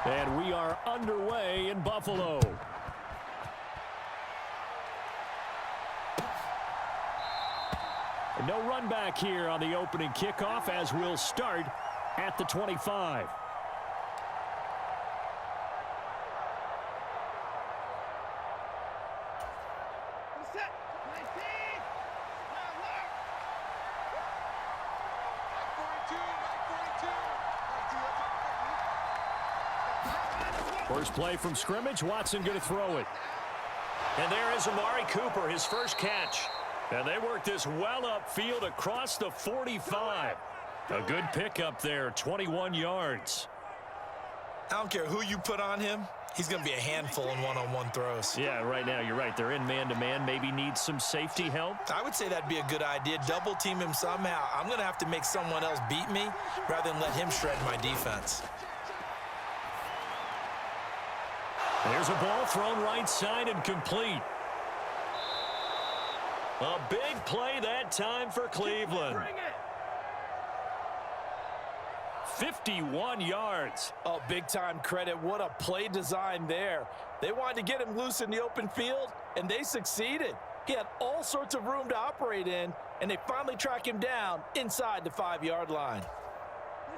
And we are underway in Buffalo. No run back here on the opening kickoff as we'll start at the 25. First play from scrimmage. Watson going to throw it. And there is Amari Cooper, his first catch. And they work this well upfield across the 45. A good pickup there, 21 yards. I don't care who you put on him. He's going to be a handful in one-on-one throws. Yeah, right now you're right. They're in man-to-man. Maybe need some safety help. I would say that'd be a good idea. Double team him somehow. I'm going to have to make someone else beat me rather than let him shred my defense. There's a ball thrown right side and complete. A big play that time for Cleveland. 51 yards. Oh, big-time credit. What a play design there. They wanted to get him loose in the open field, and they succeeded. He had all sorts of room to operate in, and they finally track him down inside the 5-yard line.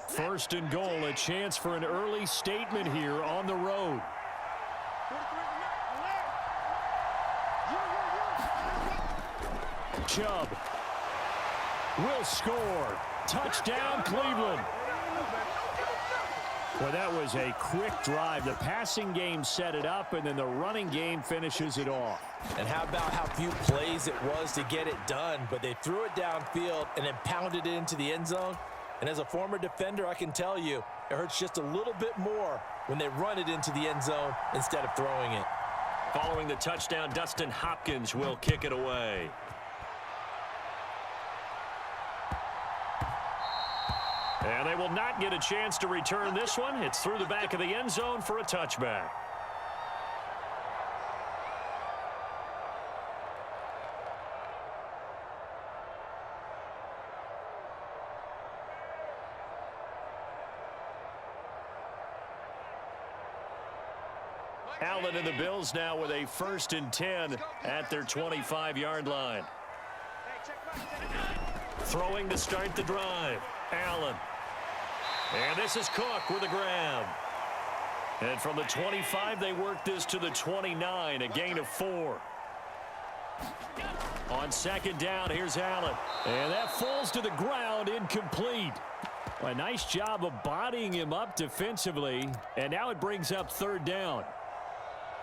First and goal, a chance for an early statement here on the road. Chubb will score. Touchdown, Cleveland. Well, that was a quick drive. The passing game set it up, and then the running game finishes it off. And how about how few plays it was to get it done, but they threw it downfield and then pounded it into the end zone. And as a former defender, I can tell you, it hurts just a little bit more when they run it into the end zone instead of throwing it. Following the touchdown, Dustin Hopkins will kick it away. And they will not get a chance to return this one. It's through the back of the end zone for a touchback. Allen and the Bills now with a 1st and 10 at their 25-yard line. Throwing to start the drive. Allen. And this is Cook with a grab. And from the 25, they work this to the 29, a gain of 4. On 2nd down, here's Allen. And that falls to the ground, incomplete. A nice job of bodying him up defensively. And now it brings up 3rd down.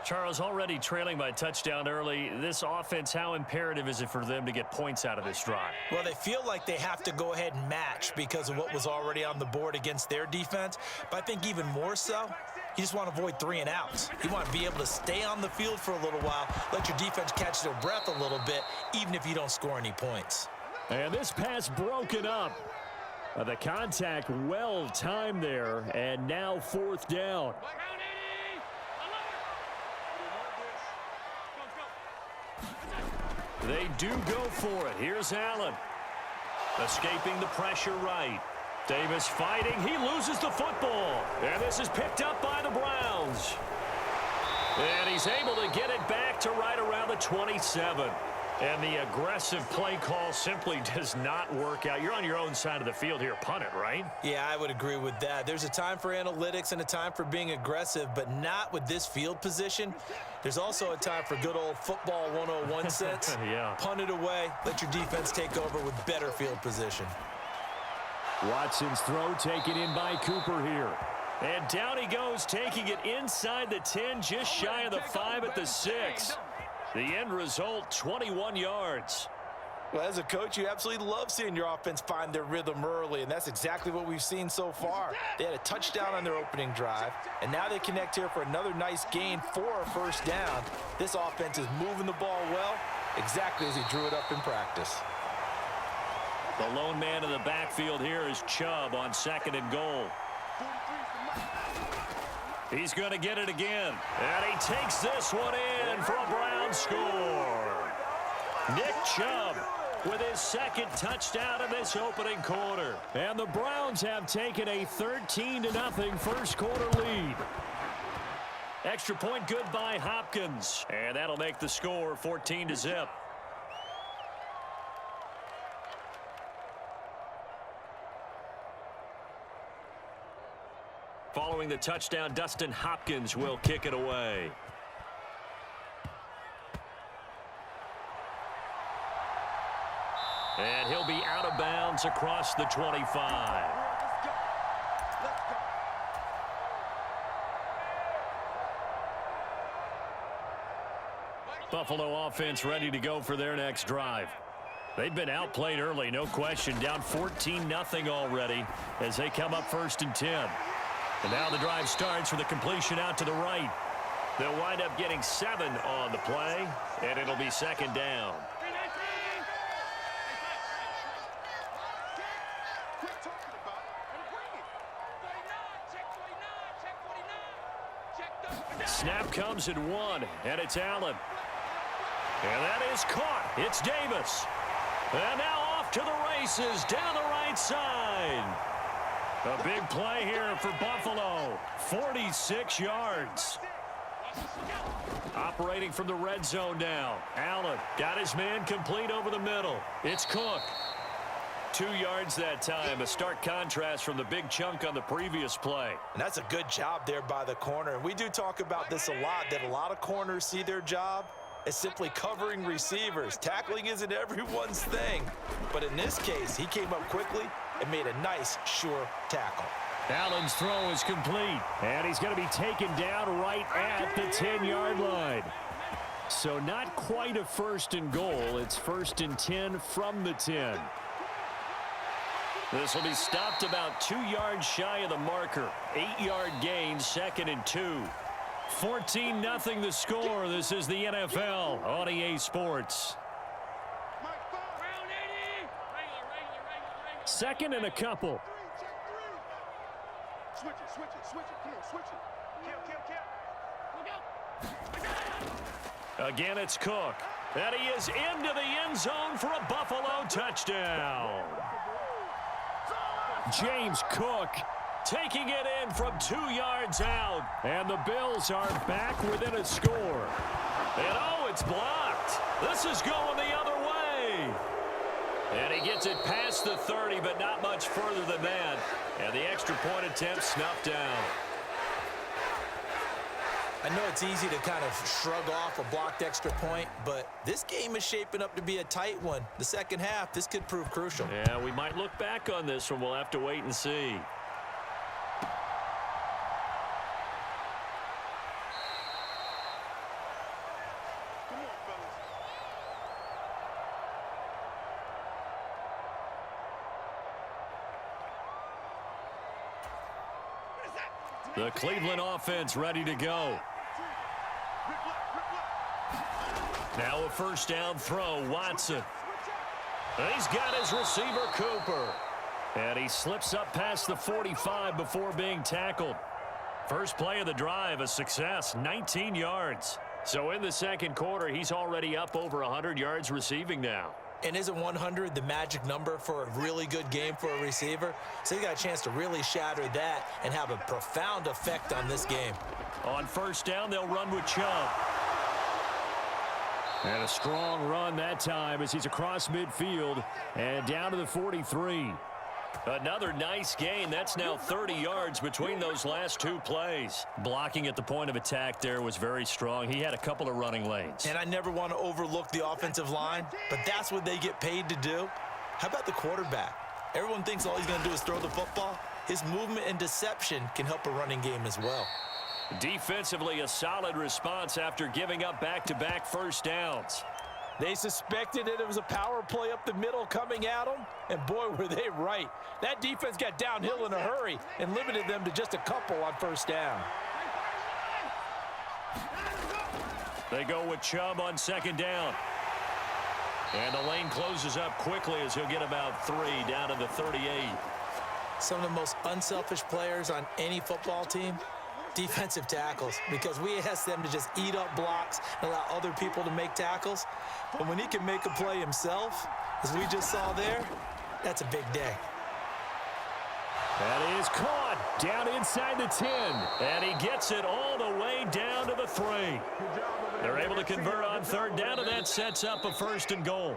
Charles, already trailing by touchdown early. This offense, how imperative is it for them to get points out of this drive? Well, they feel like they have to go ahead and match because of what was already on the board against their defense. But I think even more so, you just want to avoid 3 and outs. You want to be able to stay on the field for a little while, let your defense catch their breath a little bit, even if you don't score any points. And this pass broken up. The contact well timed there, and now 4th down. They do go for it. Here's Allen. Escaping the pressure right. Davis fighting. He loses the football. And this is picked up by the Browns. And he's able to get it back to right around the 27. And the aggressive play call simply does not work out. You're on your own side of the field here. Punt it, right? Yeah, I would agree with that. There's a time for analytics and a time for being aggressive, but not with this field position. There's also a time for good old football 101 sense. Yeah. Punt it away. Let your defense take over with better field position. Watson's throw taken in by Cooper here. And down he goes, taking it inside the 10, just shy of the 5 at the 6. The end result, 21 yards. Well, as a coach, you absolutely love seeing your offense find their rhythm early, and that's exactly what we've seen so far. They had a touchdown on their opening drive, and now they connect here for another nice gain for a 1st down. This offense is moving the ball well, exactly as he drew it up in practice. The lone man in the backfield here is Chubb on 2nd and goal. He's going to get it again. And he takes this one in for a Brown score. Nick Chubb with his second touchdown in this opening quarter. And the Browns have taken a 13-0 first quarter lead. Extra point good by Hopkins. And that'll make the score 14-0. Following the touchdown, Dustin Hopkins will kick it away. And he'll be out of bounds across the 25. Buffalo offense ready to go for their next drive. They've been outplayed early, no question. Down 14-0 already as they come up 1st and 10. And now the drive starts with a completion out to the right. They'll wind up getting 7 on the play, and it'll be 2nd down. Snap comes at 1, and it's Allen. And that is caught. It's Davis. And now off to the races down the right side. A big play here for Buffalo. 46 yards. Operating from the red zone now. Allen got his man complete over the middle. It's Cook. 2 yards that time. A stark contrast from the big chunk on the previous play. And that's a good job there by the corner. And we do talk about this a lot, that a lot of corners see their job as simply covering receivers. Tackling isn't everyone's thing. But in this case, he came up quickly and made a nice, sure tackle. Allen's throw is complete. And he's going to be taken down right at the 10-yard line. So not quite a 1st and goal. It's 1st and 10 from the 10. This will be stopped about 2 yards shy of the marker. 8-yard gain, 2nd and 2. 14-0 the score. This is the NFL on EA Sports. 2nd and a couple. Switch it. Come on, switch it. Again, it's Cook. And he is into the end zone for a Buffalo touchdown. James Cook taking it in from 2 yards out. And the Bills are back within a score. And oh, it's blocked. This is going the other way. And he gets it past the 30, but not much further than that. And the extra point attempt snuffed down. I know it's easy to kind of shrug off a blocked extra point, but this game is shaping up to be a tight one. The second half, this could prove crucial. Yeah, we might look back on this one. We'll have to wait and see. The Cleveland offense ready to go. Now a 1st down throw, Watson. He's got his receiver, Cooper. And he slips up past the 45 before being tackled. First play of the drive, a success, 19 yards. So in the second quarter, he's already up over 100 yards receiving now. And isn't 100 the magic number for a really good game for a receiver? So he got a chance to really shatter that and have a profound effect on this game. On 1st down, they'll run with Chubb. And a strong run that time as he's across midfield and down to the 43. Another nice gain. That's now 30 yards between those last 2 plays. Blocking at the point of attack there was very strong. He had a couple of running lanes. And I never want to overlook the offensive line, but that's what they get paid to do. How about the quarterback? Everyone thinks all he's going to do is throw the football. His movement and deception can help a running game as well. Defensively, a solid response after giving up back-to-back 1st downs. They suspected that it was a power play up the middle coming at them, and boy, were they right. That defense got downhill in a hurry and limited them to just a couple on 1st down. They go with Chubb on 2nd down. And the lane closes up quickly as he'll get about 3 down to the 38. Some of the most unselfish players on any football team, defensive tackles, because we ask them to just eat up blocks and allow other people to make tackles. But when he can make a play himself, as we just saw there, that's a big day. That is caught down inside the 10. And he gets it all the way down to the 3. They're able to convert on third down, and that sets up a 1st and goal.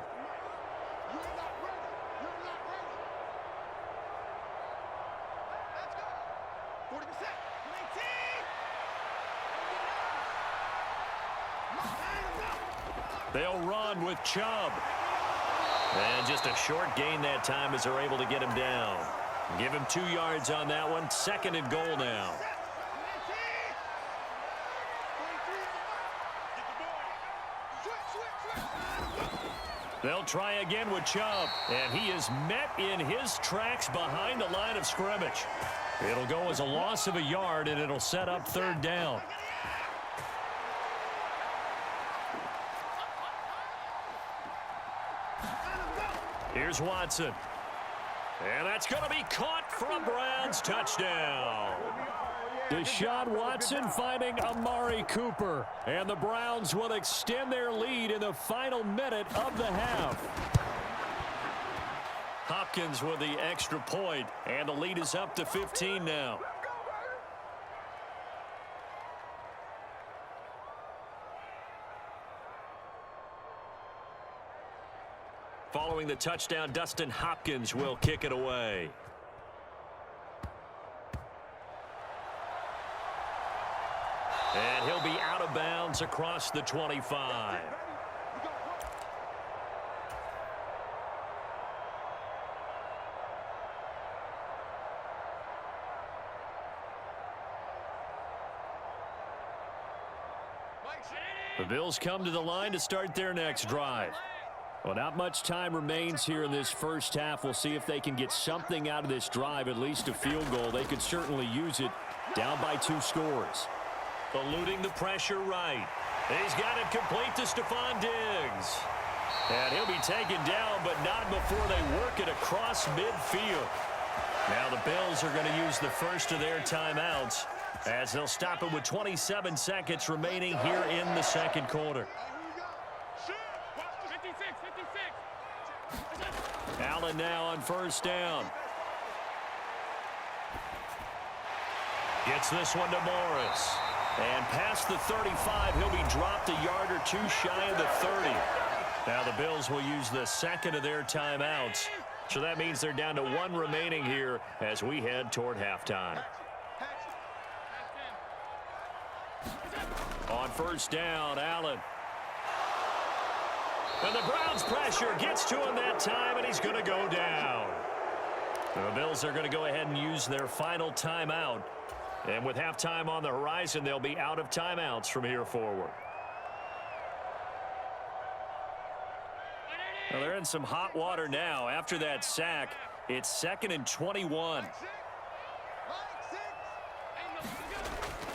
They'll run with Chubb. And just a short gain that time as they're able to get him down. Give him 2 yards on that one. 2nd and goal now. They'll try again with Chubb. And he is met in his tracks behind the line of scrimmage. It'll go as a loss of a yard, and it'll set up 3rd down. Here's Watson. And that's going to be caught for a Browns touchdown. Deshaun Watson finding Amari Cooper. And the Browns will extend their lead in the final minute of the half. Hopkins with the extra point, and the lead is up to 15 now. Following the touchdown, Dustin Hopkins will kick it away. And he'll be out of bounds across the 25. The Bills come to the line to start their next drive. Well, not much time remains here in this first half. We'll see if they can get something out of this drive, at least a field goal. They could certainly use it, down by 2 scores. Eluding the pressure right. He's got it complete to Stephon Diggs. And he'll be taken down, but not before they work it across midfield. Now the Bills are going to use the first of their timeouts, as they'll stop it with 27 seconds remaining here in the second quarter. Allen now on 1st down. Gets this one to Morris. And past the 35, he'll be dropped a yard or 2 shy of the 30. Now the Bills will use the second of their timeouts. So that means they're down to 1 remaining here as we head toward halftime. On 1st down, Allen. And the Browns pressure gets to him that time, and he's going to go down. The Bills are going to go ahead and use their final timeout. And with halftime on the horizon, they'll be out of timeouts from here forward. Well, they're in some hot water now. After that sack, it's 2nd and 21.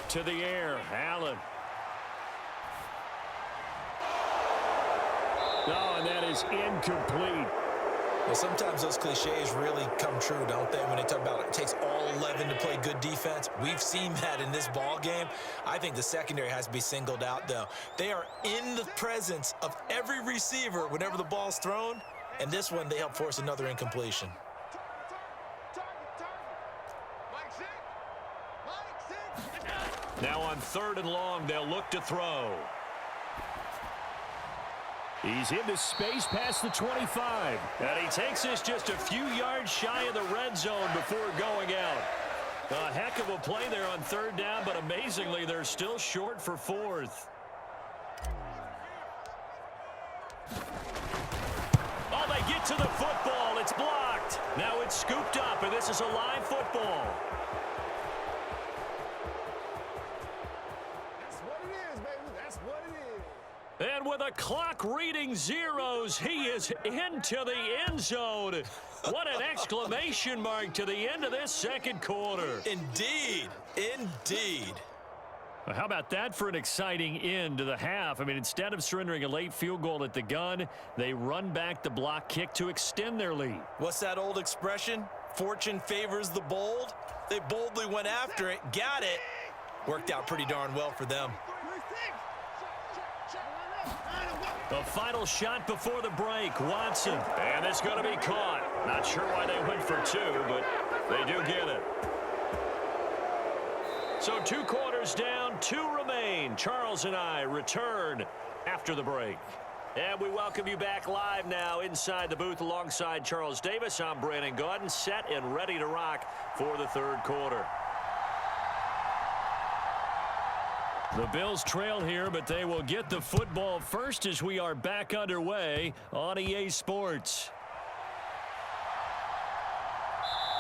To the air, Allen. Oh, and that is incomplete. Well, sometimes those cliches really come true, don't they? When they talk about it takes all 11 to play good defense. We've seen that in this ball game. I think the secondary has to be singled out, though. They are in the presence of every receiver whenever the ball's thrown. And this one, they help force another incompletion. Now on 3rd and long, they'll look to throw. He's into space past the 25. And he takes this just a few yards shy of the red zone before going out. A heck of a play there on 3rd down, but amazingly, they're still short for 4th. Oh, they get to the football. It's blocked. Now it's scooped up, and this is a live football. That's what it is, baby. That's what it is. And with a clock reading zeros, he is into the end zone. What an exclamation mark to the end of this second quarter. Indeed. Indeed. Well, how about that for an exciting end to the half? I mean, instead of surrendering a late field goal at the gun, they run back the block kick to extend their lead. What's that old expression? Fortune favors the bold. They boldly went after it, got it, Worked out pretty darn well for them. The final shot before the break, Watson. And it's going to be caught. Not sure why they went for two, but they do get it. So 2 quarters down, 2 remain. Charles and I return after the break. And we welcome you back live now inside the booth alongside Charles Davis. I'm Brandon Gaudin, set and ready to rock for the 3rd quarter. The Bills trail here, but they will get the football first as we are back underway on EA Sports.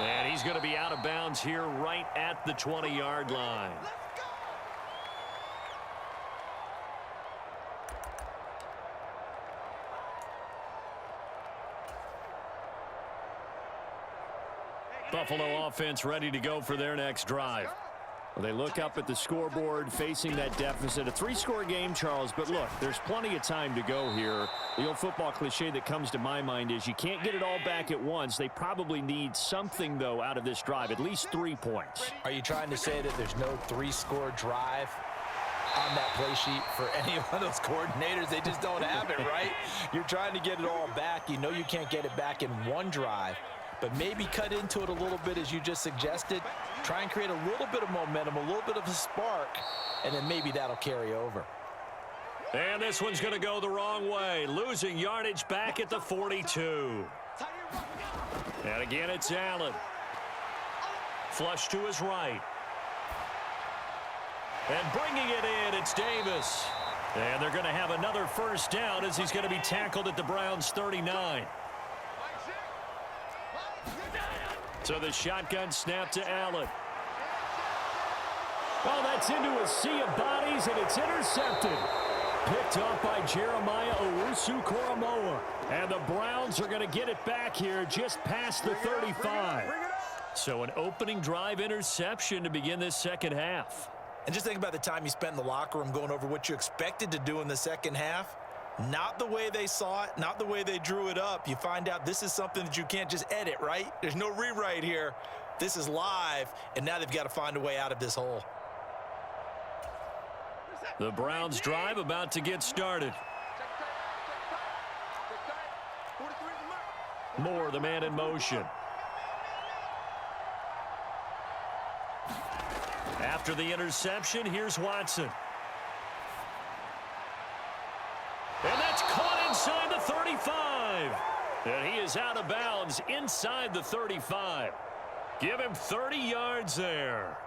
And he's going to be out of bounds here right at the 20-yard line. Buffalo offense ready to go for their next drive. Well, they look up at the scoreboard facing that deficit. A 3-score game, Charles, but look, there's plenty of time to go here. The old football cliche that comes to my mind is you can't get it all back at once. They probably need something, though, out of this drive, at least 3 points. Are you trying to say that there's no 3-score drive on that play sheet for any one of those coordinators? They just don't have it, right? You're trying to get it all back. You know you can't get it back in one drive, but maybe cut into it a little bit as you just suggested. Try and create a little bit of momentum, a little bit of a spark, and then maybe that'll carry over. And this one's going to go the wrong way, losing yardage back at the 42. And again, it's Allen. Flush to his right. And bringing it in, it's Davis. And they're going to have another first down as he's going to be tackled at the Browns' 39. So the shotgun snap to Allen. Oh, that's into a sea of bodies, and it's intercepted. Picked up by Jeremiah Owusu-Koramoah. And the Browns are going to get it back here just past the 35. So an opening drive interception to begin this second half. And just think about the time you spent in the locker room going over what you expected to do in the second half. Not the way they saw it, not the way they drew it up. You find out this is something that you can't just edit, right? There's no rewrite here. This is live, and now they've got to find a way out of this hole. The Browns drive about to get started. Moore, the man in motion. After the interception, here's Watson. And that's caught inside the 35. And he is out of bounds inside the 35. Give him 30 yards there.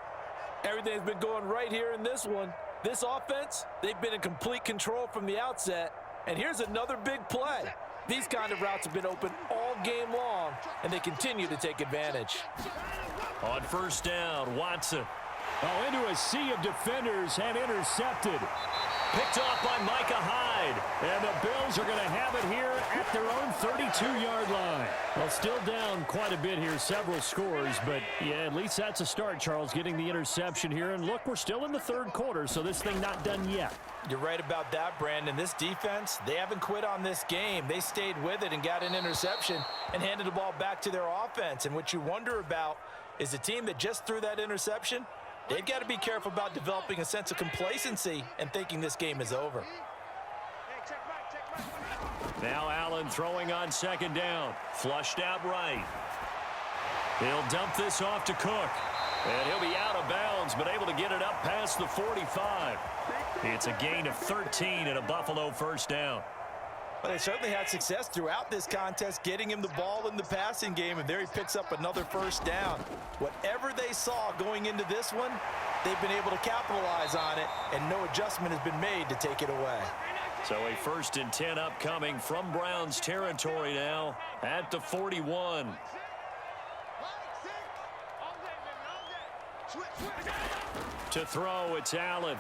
Everything's been going right here in this one. This offense, they've been in complete control from the outset. And here's another big play. These kind of routes have been open all game long, and they continue to take advantage. On first down, Watson. Oh, into a sea of defenders and intercepted. Picked off by Micah Hyde. And the Bills are going to have it here at their own 32-yard line. Well, still down quite a bit here, several scores. But, yeah, at least that's a start, Charles, getting the interception here. And, look, we're still in the 3rd quarter, so this thing not done yet. You're right about that, Brandon. This defense, they haven't quit on this game. They stayed with it and got an interception and handed the ball back to their offense. And what you wonder about is the team that just threw that interception, they've got to be careful about developing a sense of complacency and thinking this game is over. Now Allen throwing on second down. Flushed out right. He'll dump this off to Cook. And he'll be out of bounds, but able to get it up past the 45. It's a gain of 13 and a Buffalo first down. Well, they certainly had success throughout this contest, getting him the ball in the passing game, and there he picks up another first down. Whatever they saw going into this one, they've been able to capitalize on it, and no adjustment has been made to take it away. So a 1st and 10 upcoming from Browns territory now at the 41. To throw, it's Allen.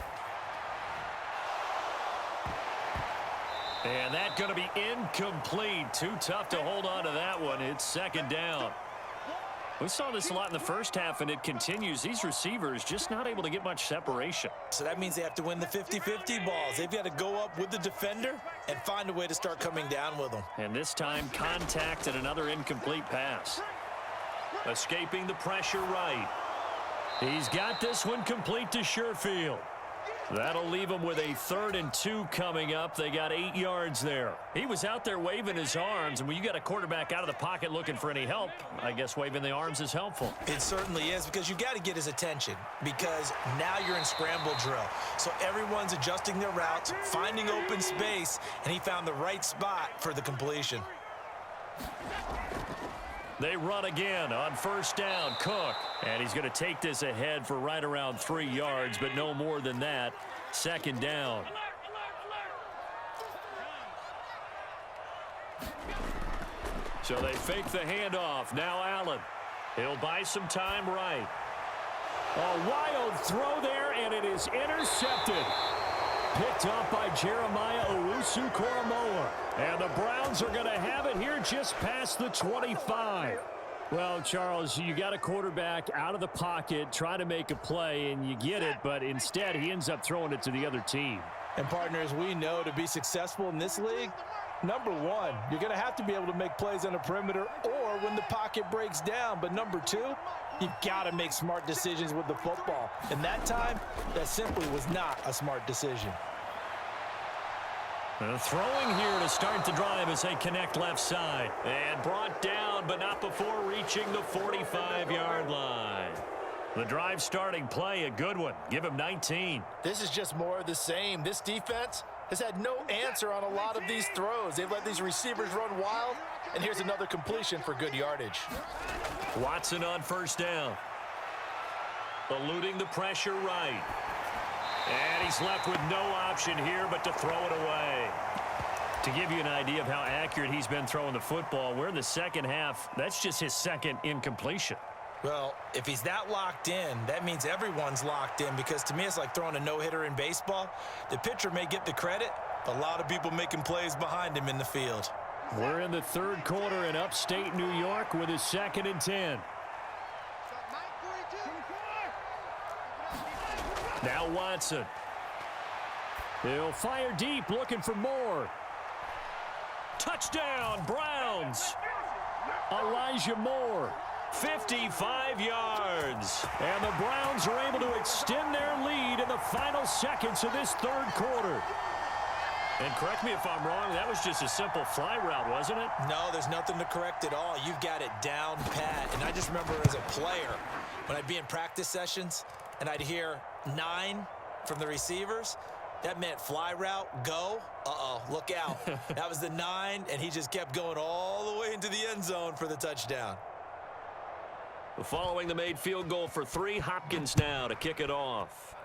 And that's going to be incomplete. Too tough to hold on to that one. It's second down. We saw this a lot in the first half, and it continues. These receivers just not able to get much separation. So that means they have to win the 50-50 balls. They've got to go up with the defender and find a way to start coming down with them. And this time, contact and another incomplete pass. Escaping the pressure right. He's got this one complete to Sherfield. That'll leave them with a 3rd and 2 coming up. They got 8 yards there. He was out there waving his arms, and when you got a quarterback out of the pocket looking for any help, I guess waving the arms is helpful. It certainly is, because you got to get his attention, because now you're in scramble drill. So everyone's adjusting their routes, finding open space, and he found the right spot for the completion. They run again on 1st down. Cook. And he's going to take this ahead for right around 3 yards, but no more than that. 2nd down. So they fake the handoff. Now Allen. He'll buy some time right. A wild throw there, and it is intercepted. Picked up by Jeremiah Owusu-Koramoah. And the Browns are going to have it here just past the 25. Well, Charles, you got a quarterback out of the pocket trying to make a play, and you get it, but instead he ends up throwing it to the other team. And partners, we know to be successful in this league, number one, you're going to have to be able to make plays on the perimeter or when the pocket breaks down. But number two, you've got to make smart decisions with the football. And that time, that simply was not a smart decision. Throwing here to start the drive as they connect left side. And brought down, but not before reaching the 45-yard line. The drive starting play, a good one. Give him 19. This is just more of the same. This defense has had no answer on a lot of these throws. They've let these receivers run wild, and here's another completion for good yardage. Watson on 1st down. Eluding the pressure right. And he's left with no option here but to throw it away. To give you an idea of how accurate he's been throwing the football, we're in the 2nd half. That's just his 2nd incompletion. Well, if he's that locked in, that means everyone's locked in, because to me it's like throwing a no-hitter in baseball. The pitcher may get the credit, but a lot of people making plays behind him in the field. We're in the 3rd quarter in upstate New York with a 2nd and 10. Now Watson. He'll fire deep, looking for more. Touchdown, Browns. Elijah Moore, 55 yards. And the Browns are able to extend their lead in the final seconds of this 3rd quarter. And correct me if I'm wrong, that was just a simple fly route, wasn't it? No, there's nothing to correct at all. You've got it down pat. And I just remember as a player, when I'd be in practice sessions and I'd hear 9 from the receivers, that meant fly route, go. Uh-oh, look out. That was the 9, and he just kept going all the way into the end zone for the touchdown. Following the made field goal for 3, Hopkins now to kick it off.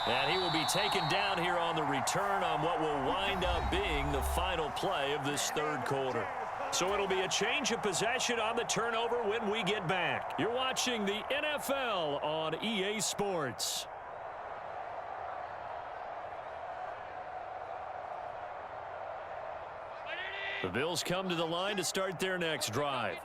And he will be taken down here on the return on what will wind up being the final play of this 3rd quarter. So it'll be a change of possession on the turnover when we get back. You're watching the NFL on EA Sports. The Bills come to the line to start their next drive.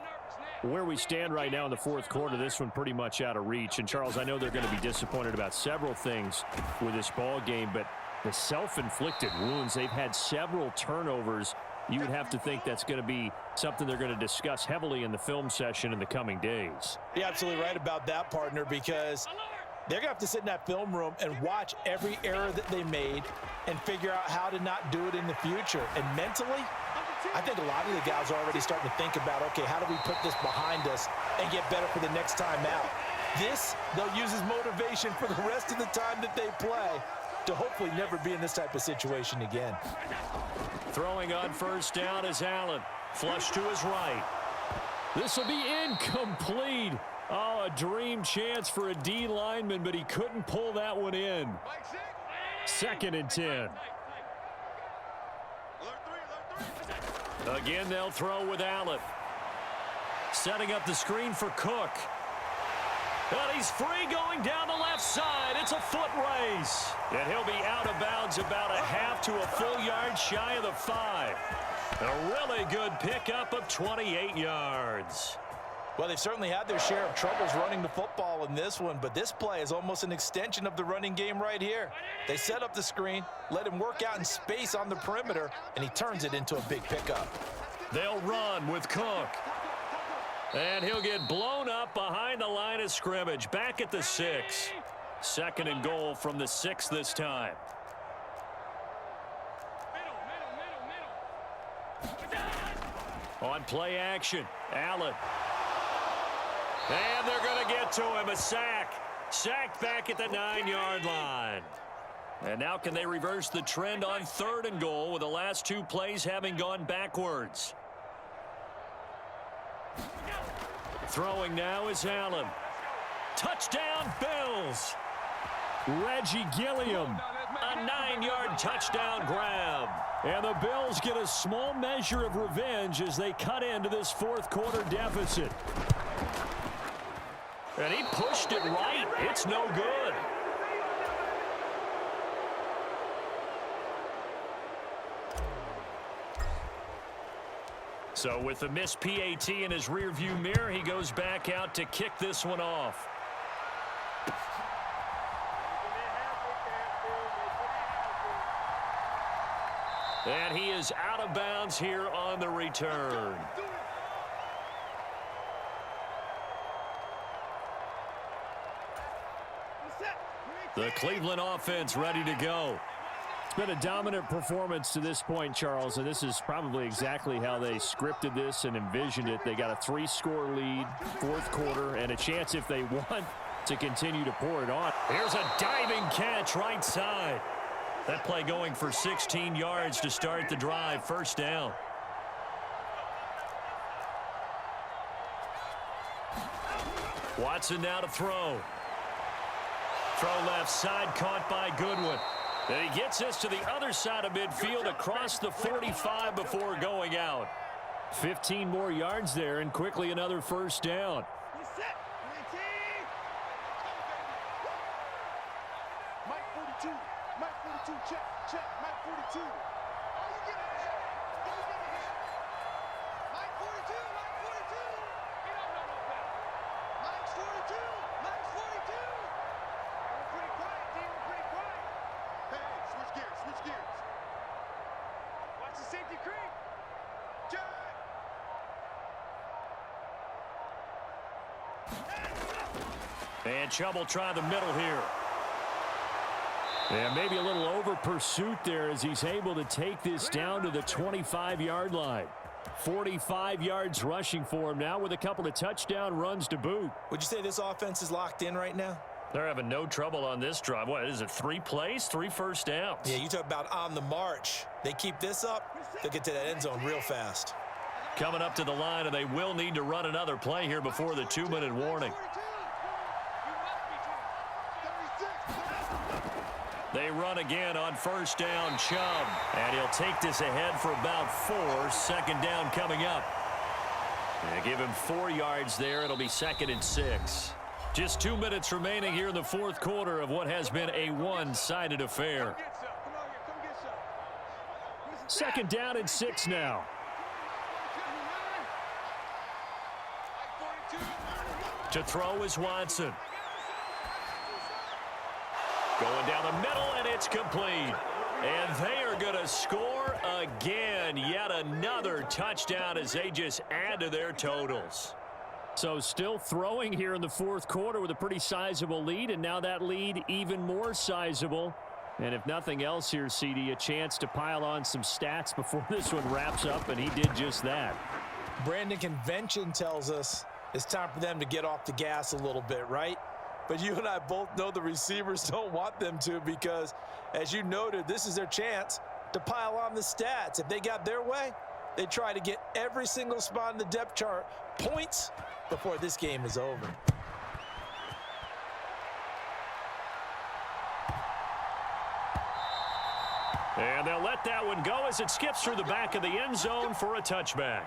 Where we stand right now in the 4th quarter, this one pretty much out of reach. And, Charles, I know they're going to be disappointed about several things with this ball game, but the self-inflicted wounds, they've had several turnovers. You would have to think that's going to be something they're going to discuss heavily in the film session in the coming days. You're absolutely right about that, partner, because they're going to have to sit in that film room and watch every error that they made and figure out how to not do it in the future. And mentally, I think a lot of the guys are already starting to think about, okay, how do we put this behind us and get better for the next time out? This, they'll use as motivation for the rest of the time that they play to hopefully never be in this type of situation again. Throwing on 1st down is Allen. Flush to his right. This will be incomplete. Oh, a dream chance for a D lineman, but he couldn't pull that one in. 2nd and 10. Again, they'll throw with Allen. Setting up the screen for Cook. And he's free going down the left side. It's a foot race. And he'll be out of bounds about a half to a full yard shy of the 5. A really good pickup of 28 yards. Well, they've certainly had their share of troubles running the football in this one, but this play is almost an extension of the running game right here. They set up the screen, let him work out in space on the perimeter, and he turns it into a big pickup. They'll run with Cook. And he'll get blown up behind the line of scrimmage. Back at the 6. 2nd and goal from the 6 this time. On play action, Allen. And they're going to get to him, a sack. Sacked back at the 9-yard line. And now can they reverse the trend on 3rd and goal with the last 2 plays having gone backwards? Throwing now is Allen. Touchdown, Bills. Reggie Gilliam, a 9-yard touchdown grab. And the Bills get a small measure of revenge as they cut into this 4th quarter deficit. And he pushed it right. It's no good. So with the missed PAT in his rearview mirror, he goes back out to kick this one off. And he is out of bounds here on the return. The Cleveland offense ready to go. It's been a dominant performance to this point, Charles, and this is probably exactly how they scripted this and envisioned it. They got a 3-score lead, 4th quarter, and a chance if they want to continue to pour it on. Here's a diving catch right side. That play going for 16 yards to start the drive. 1st down. Watson now to throw. Throw left side, caught by Goodwin. And he gets this to the other side of midfield across the 45 before going out. 15 more yards there, and quickly another 1st down. Mike 42, Mike 42, check, Mike 42. Are you getting it? Are you getting it? Mike 42, Mike 42. He don't know no better. Mike's 42, Mike's 42. We're pretty quiet, team, we're pretty quiet. Hey, switch gears, switch gears. Watch the safety creep. Check. And Chubb will try the middle here. And maybe a little over pursuit there as he's able to take this down to the 25-yard line. 45 yards rushing for him now with a couple of touchdown runs to boot. Would you say this offense is locked in right now? They're having no trouble on this drive. What is it, 3 plays, 3 first downs? Yeah, you talk about on the march. They keep this up, they'll get to that end zone real fast. Coming up to the line, and they will need to run another play here before the 2-minute warning. They run again on 1st down, Chubb. And he'll take this ahead for about 4. 2nd down coming up. They give him 4 yards there. It'll be 2nd and 6. Just 2 minutes remaining here in the 4th quarter of what has been a one-sided affair. 2nd down and 6 now. To throw is Watson. Going down the middle, and it's complete. And they are going to score again. Yet another touchdown as they just add to their totals. So still throwing here in the 4th quarter with a pretty sizable lead, and now that lead even more sizable. And if nothing else here, CD, a chance to pile on some stats before this one wraps up, and he did just that. Brandon, convention tells us it's time for them to get off the gas a little bit, right? But you and I both know the receivers don't want them to because, as you noted, this is their chance to pile on the stats. If they got their way, they try to get every single spot in the depth chart points before this game is over. And they'll let that one go as it skips through the back of the end zone for a touchback.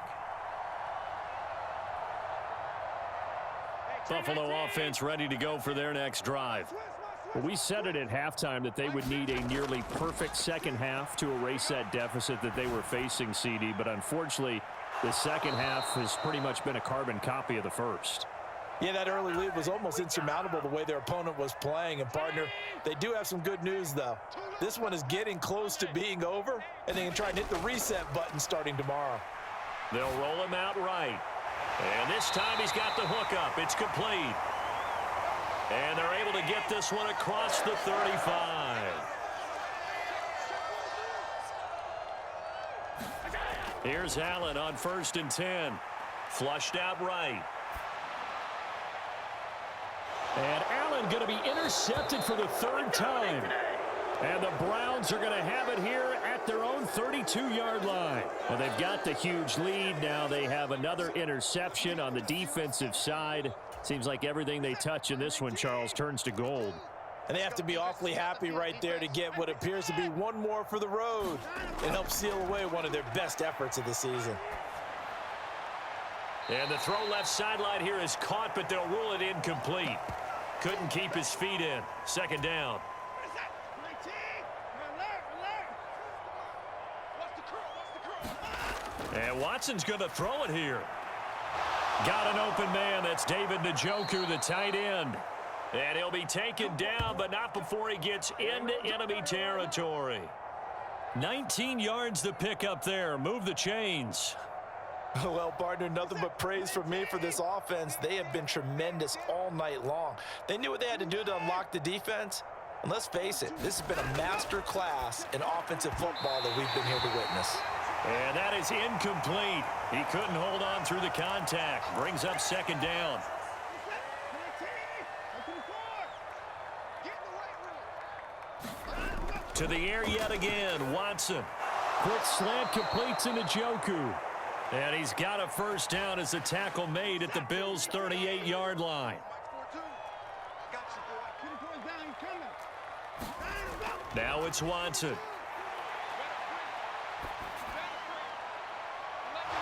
Buffalo offense ready to go for their next drive. Well, we said it at halftime that they would need a nearly perfect 2nd half to erase that deficit that they were facing, CD. But unfortunately, the 2nd half has pretty much been a carbon copy of the 1st. Yeah, that early lead was almost insurmountable the way their opponent was playing. And, partner, they do have some good news, though. This one is getting close to being over, and they can try and hit the reset button starting tomorrow. They'll roll him out right. And this time he's got the hook up. It's complete. And they're able to get this one across the 35. Here's Allen on 1st and 10. Flushed out right. And Allen going to be intercepted for the 3rd time. And the Browns are going to have it here at their own 32-yard line. Well, they've got the huge lead. Now they have another interception on the defensive side. Seems like everything they touch in this one, Charles, turns to gold. And they have to be awfully happy right there to get what appears to be one more for the road and help seal away one of their best efforts of the season. And the throw left sideline here is caught, but they'll rule it incomplete. Couldn't keep his feet in. 2nd down. And Watson's going to throw it here. Got an open man. That's David Njoku, the tight end. And he'll be taken down, but not before he gets into enemy territory. 19 yards to pick up there. Move the chains. Well, partner, nothing but praise from me for this offense. They have been tremendous all night long. They knew what they had to do to unlock the defense. And let's face it, this has been a master class in offensive football that we've been here to witness. And that is incomplete. He couldn't hold on through the contact. Brings up 2nd down. To the air yet again, Watson. Quick slant completes into Njoku. And he's got a 1st down as the tackle made at the Bills' 38-yard line. Now it's Watson.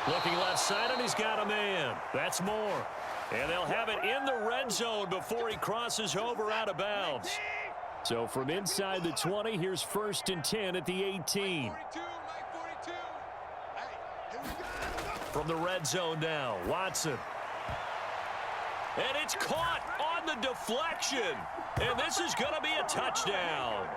Looking left side, and he's got a man. That's more. And they'll have it in the red zone before he crosses over out of bounds. So from inside the 20, here's 1st and 10 at the 18. From the red zone now, Watson. And it's caught on the deflection. And this is going to be a touchdown.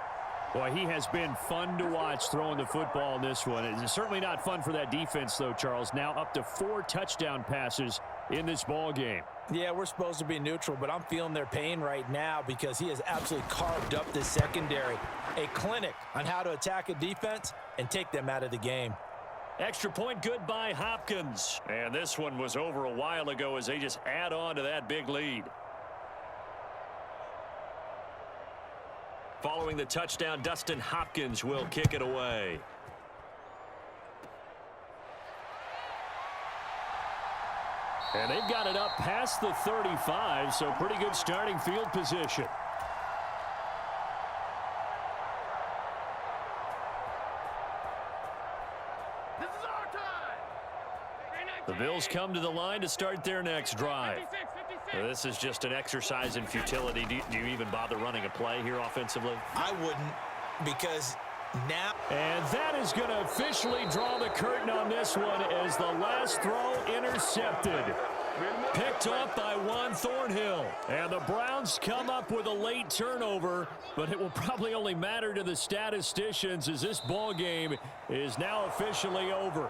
Boy, he has been fun to watch throwing the football in this one. It's certainly not fun for that defense, though, Charles. Now up to 4 touchdown passes in this ball game. Yeah, we're supposed to be neutral, but I'm feeling their pain right now because he has absolutely carved up the secondary. A clinic on how to attack a defense and take them out of the game. Extra point good by Hopkins. And this one was over a while ago as they just add on to that big lead. Following the touchdown, Dustin Hopkins will kick it away. And they've got it up past the 35, so pretty good starting field position. This is our time. The Bills come to the line to start their next drive. This is just an exercise in futility. Do you even bother running a play here offensively? I wouldn't, because now... And that is going to officially draw the curtain on this one as the last throw intercepted. Picked up by Juan Thornhill. And the Browns come up with a late turnover, but it will probably only matter to the statisticians as this ball game is now officially over.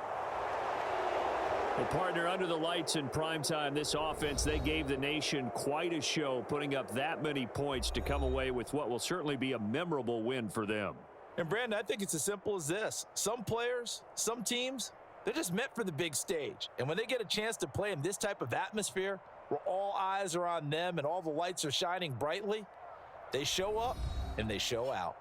Well, partner, under the lights in primetime, this offense, they gave the nation quite a show, putting up that many points to come away with what will certainly be a memorable win for them. And, Brandon, I think it's as simple as this. Some players, some teams, they're just meant for the big stage. And when they get a chance to play in this type of atmosphere where all eyes are on them and all the lights are shining brightly, they show up and they show out.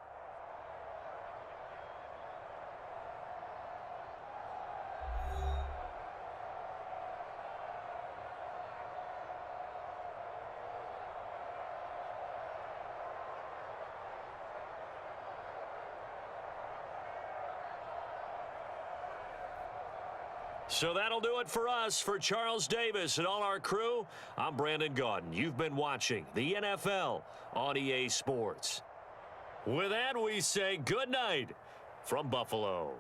So that'll do it for us. For Charles Davis and all our crew, I'm Brandon Gaudin. You've been watching the NFL on EA Sports. With that, we say good night from Buffalo.